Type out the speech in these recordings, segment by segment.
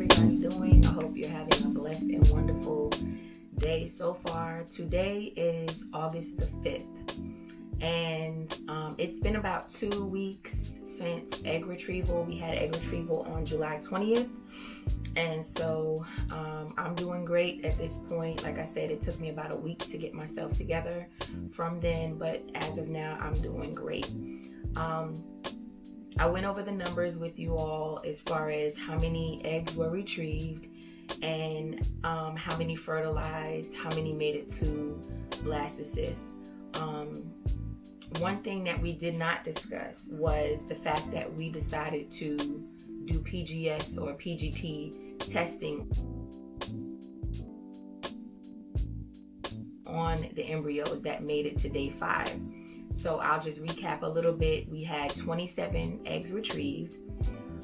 everybody doing? I hope you're having a blessed and wonderful day so far. Today is August the 5th, and it's been about 2 weeks since egg retrieval. We had egg retrieval on July 20th, and so I'm doing great at this point. Like I said, it took me about a week to get myself together from then, but as of now, I'm doing great. I went over the numbers with you all as far as how many eggs were retrieved and how many fertilized, how many made it to blastocyst. One thing that we did not discuss was the fact that we decided to do PGS or PGT testing on the embryos that made it to day 5. So I'll just recap a little bit. We had 27 eggs retrieved.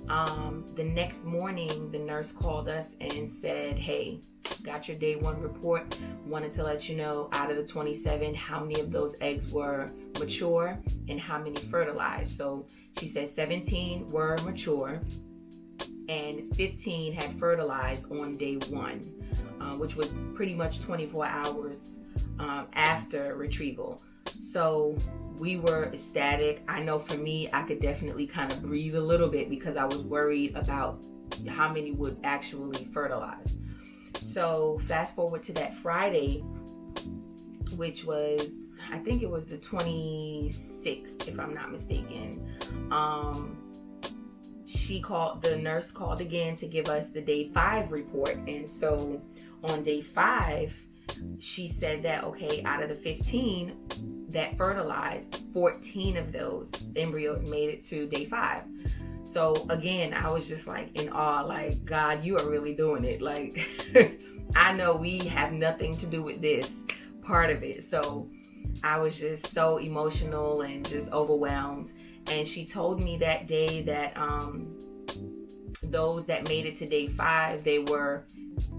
The next morning, the nurse called us and said, hey, got your day 1 report. Wanted to let you know out of the 27, how many of those eggs were mature and how many fertilized. So she said 17 were mature and 15 had fertilized on day 1, which was pretty much 24 hours after retrieval. So we were ecstatic. I know for me, I could definitely kind of breathe a little bit because I was worried about how many would actually fertilize. So fast forward to that Friday, which was, I think it was the 26th, if I'm not mistaken. The nurse called again to give us the day 5 report. And so on day 5, she said that, okay, out of the 15 that fertilized, 14 of those embryos made it to day 5. So again, I was just like in awe, like, God, you are really doing it. Like, I know we have nothing to do with this part of it. So I was just so emotional and just overwhelmed. And she told me that day that those that made it to day 5, they were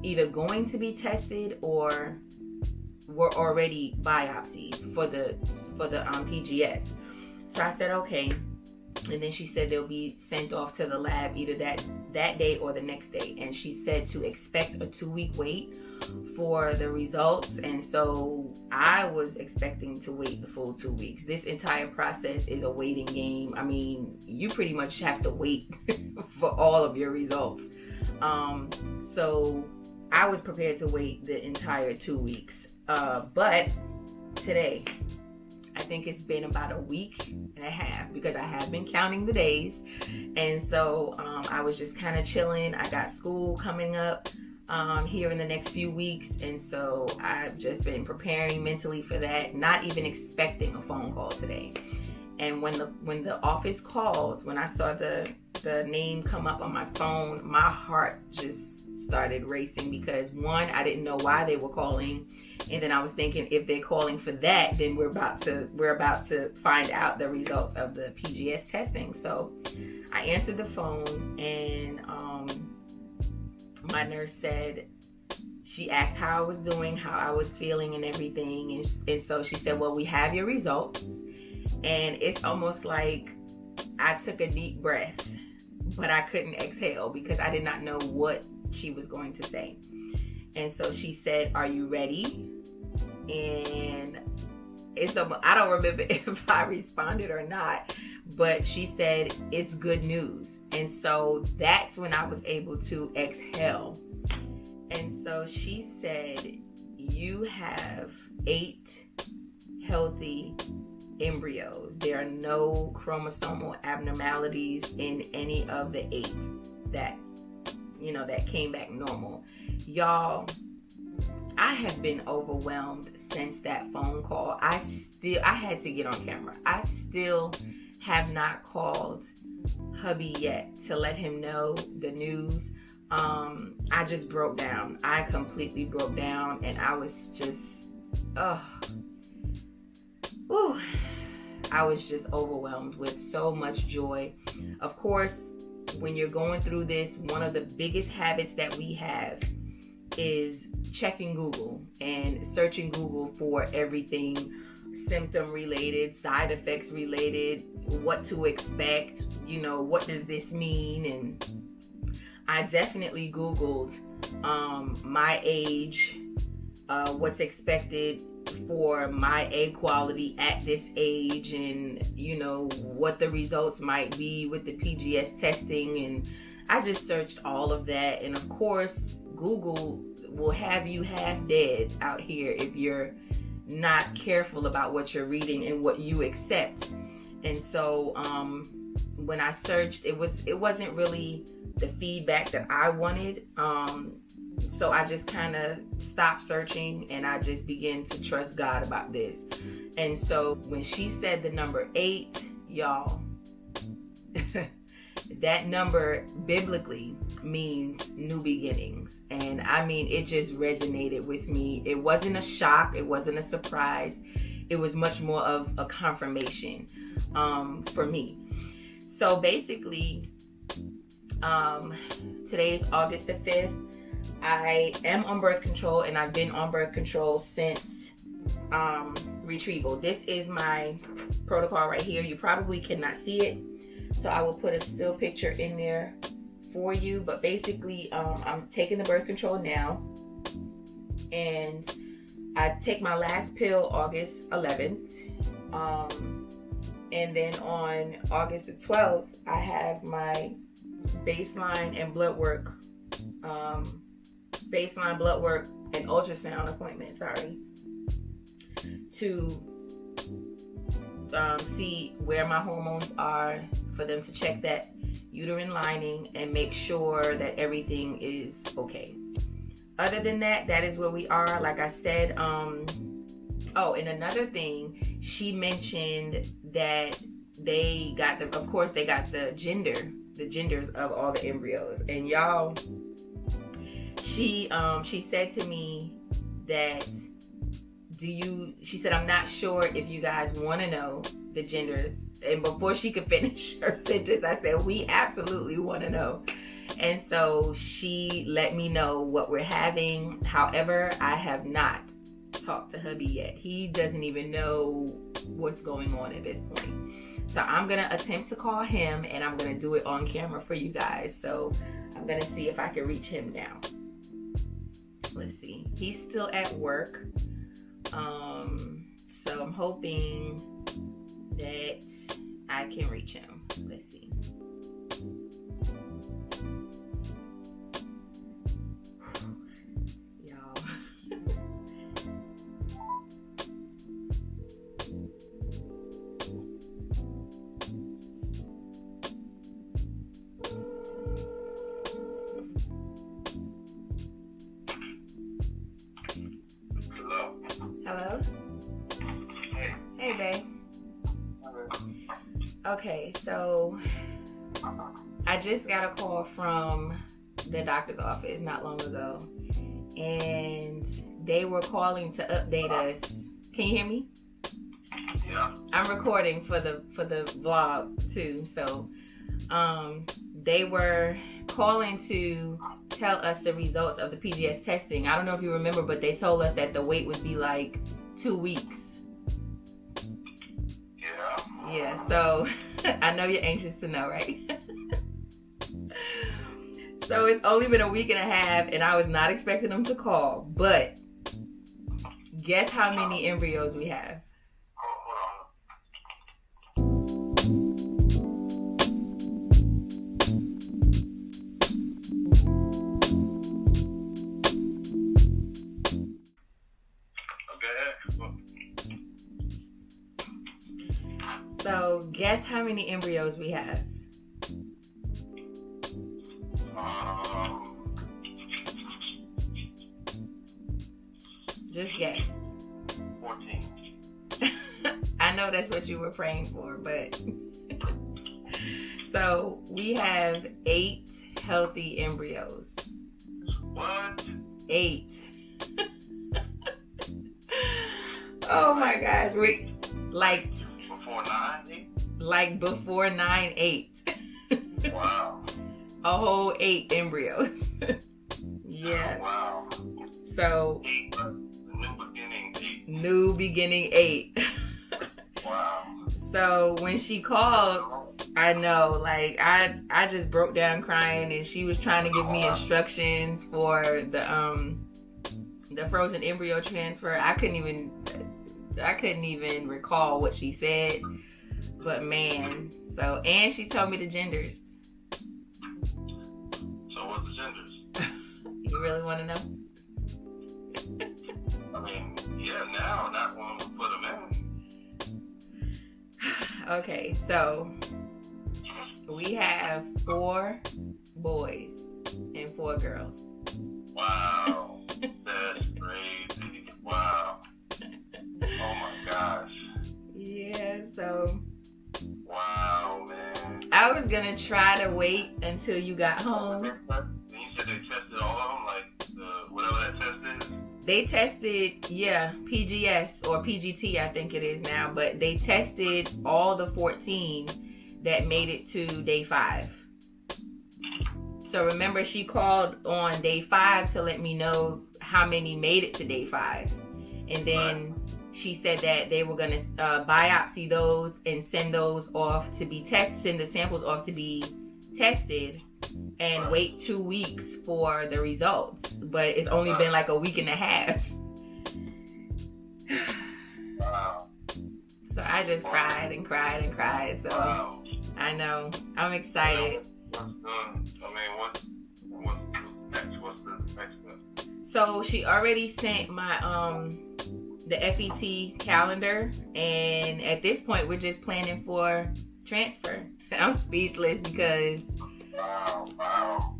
either going to be tested or were already biopsied for the PGS. So I said, okay. And then she said they'll be sent off to the lab either that day or the next day. And she said to expect a 2-week wait for the results. And so I was expecting to wait the full 2 weeks. This entire process is a waiting game. I mean, you pretty much have to wait for all of your results. So I was prepared to wait the entire 2 weeks. But today, I think it's been about a week and a half because I have been counting the days. And so I was just kind of chilling. I got school coming up here in the next few weeks. And so I've just been preparing mentally for that, not even expecting a phone call today. And when the office called, when I saw the name come up on my phone, my heart just started racing because 1, I didn't know why they were calling. And then I was thinking, if they're calling for that, then we're about to find out the results of the PGS testing. So I answered the phone, and my nurse said, she asked how I was doing, how I was feeling and everything. And so she said, well, we have your results. And it's almost like I took a deep breath, but I couldn't exhale because I did not know what she was going to say. And so she said, are you ready? And I don't remember if I responded or not, but she said, it's good news. And so that's when I was able to exhale. And so she said, you have 8 healthy embryos. There are no chromosomal abnormalities in any of the 8 that came back normal. Y'all, I have been overwhelmed since that phone call. I had to get on camera. I still have not called hubby yet to let him know the news. I just broke down. I completely broke down, and I was just, I was just overwhelmed with so much joy. Of course, when you're going through this, one of the biggest habits that we have is checking Google and searching Google for everything symptom related, side effects related, what to expect, what does this mean? And I definitely Googled my age, what's expected for my egg quality at this age, and what the results might be with the PGS testing. And I just searched all of that. And of course, Google will have you half dead out here if you're not careful about what you're reading and what you accept. And so when I searched, it wasn't really the feedback that I wanted. So I just kind of stopped searching, and I just began to trust God about this. And so when she said the number 8, y'all, that number biblically means new beginnings. And I mean, it just resonated with me. It wasn't a shock. It wasn't a surprise. It was much more of a confirmation for me. So basically, today is August the 5th. I am on birth control, and I've been on birth control since retrieval. This is my protocol right here. You probably cannot see it, so I will put a still picture in there for you. But basically, I'm taking the birth control now, and I take my last pill August 11th. And then on August the 12th, I have my baseline blood work and ultrasound appointment, to see where my hormones are, for them to check that uterine lining and make sure that everything is okay. Other than that, that is where we are. Like I said, and another thing, she mentioned that they got the genders of all the embryos. And y'all, she said to me that, she said, I'm not sure if you guys want to know the genders. And before she could finish her sentence, I said, we absolutely want to know. And so she let me know what we're having. However, I have not talked to hubby yet. He doesn't even know what's going on at this point. So I'm going to attempt to call him, and I'm going to do it on camera for you guys. So I'm going to see if I can reach him now. Let's see. He's still at work. So I'm hoping that I can reach him. Let's see. Y'all. Hello? Hey, babe. Okay, so I just got a call from the doctor's office not long ago, and they were calling to update us. Can you hear me? Yeah. I'm recording for the vlog too, so they were calling to tell us the results of the PGS testing. I don't know if you remember, but they told us that the wait would be like 2 weeks. Yeah, so I know you're anxious to know, right? So it's only been a week and a half, and I was not expecting them to call, but guess how many embryos we have? So guess how many embryos we have? Just guess. 14. I know that's what you were praying for, but so we have 8 healthy embryos. What? 8. Oh my gosh, we like before 9, 8? Like before 9, 8. Wow. A whole 8 embryos. Yeah. Oh, wow. So 8. New beginning 8. Wow. So when she called, I know, like I just broke down crying, and she was trying to give me instructions for the frozen embryo transfer. I couldn't even recall what she said, but man. So, and she told me the genders. So what's the genders? You really want to know? I mean, yeah, now, not when we put them in. Okay, so we have 4 boys and 4 girls. Wow, that's crazy. Wow. Oh my gosh. Yeah, so wow, man. I was gonna try to wait until you got home. And you said they tested all of them, like whatever that test is? They tested, PGS or PGT, I think it is now, but they tested all the 14 that made it to day 5. So remember, she called on day 5 to let me know how many made it to day 5. And then she said that they were going to biopsy those and send those off to be tested, send the samples off to be tested, and wait 2 weeks for the results. But it's only been like a week and a half. Wow. So I just cried and cried and cried. So I know. I'm excited. What's next? What's the next step? So she already sent my the FET calendar, and at this point we're just planning for transfer. I'm speechless because Wow.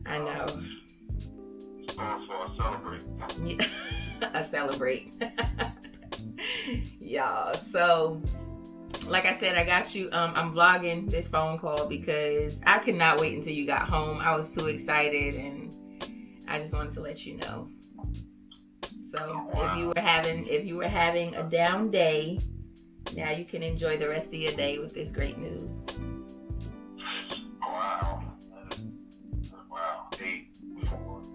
I know. So I celebrate. Yeah, I celebrate. Y'all. So like I said, I got you. I'm vlogging this phone call because I could not wait until you got home. I was too excited, and I just wanted to let you know. So if you were having a down day, now you can enjoy the rest of your day with this great news. Wow. Wow. 8 boys,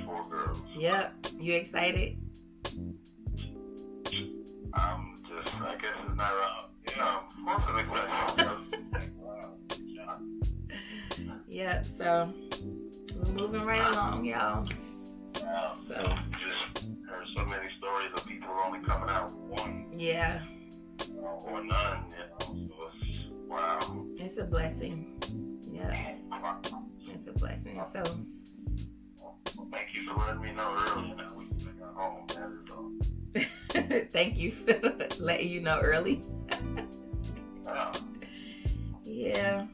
4 girls. Yep. You excited? I guess it's not wrong. Yeah, of course I'm excited. Wow. Yep. So we're moving right along, y'all. Wow. So Just heard so many stories of people only coming out one. Yeah. Or none. So it's, wow. It's a blessing. Yeah. It's a blessing. So Well, thank you for letting me know early. Now we can take our home. That is all. thank you for letting you know early. Wow. Yeah.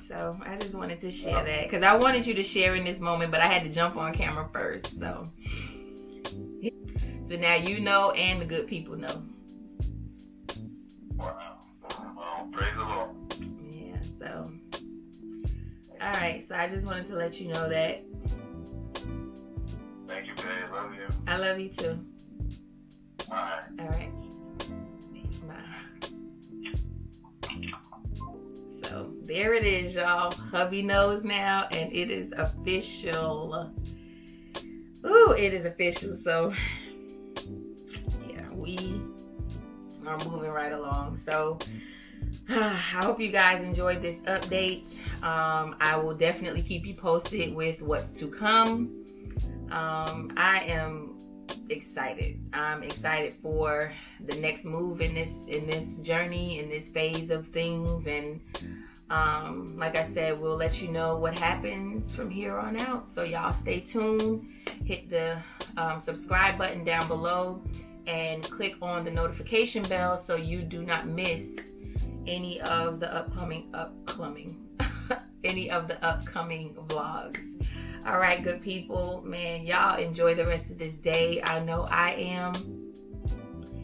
So I just wanted to share that because I wanted you to share in this moment, but I had to jump on camera first. So now you know, and the good people know. Wow. Well, praise the Lord. Yeah. So all right. So I just wanted to let you know that. Thank you, babe. Love you. I love you too. All right. All right. Bye. So there it is, y'all. Hubby knows now, and it is official. Ooh, it is official. So yeah, we are moving right along. So I hope you guys enjoyed this update. I will definitely keep you posted with what's to come. I am excited. I'm excited for the next move in this journey, in this phase of things, and like I said, we'll let you know what happens from here on out. So y'all stay tuned. Hit the subscribe button down below and click on the notification bell so you do not miss any of the upcoming vlogs. All right, good people, man, y'all enjoy the rest of this day. I know I am.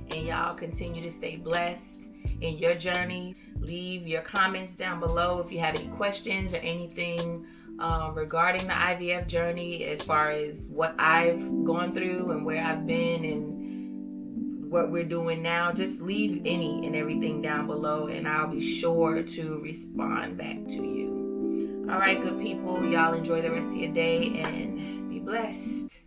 And y'all continue to stay blessed in your journey. Leave your comments down below if you have any questions or anything regarding the IVF journey, as far as what I've gone through and where I've been and what we're doing now. Just leave any and everything down below, and I'll be sure to respond back to you. All right, good people, y'all enjoy the rest of your day and be blessed.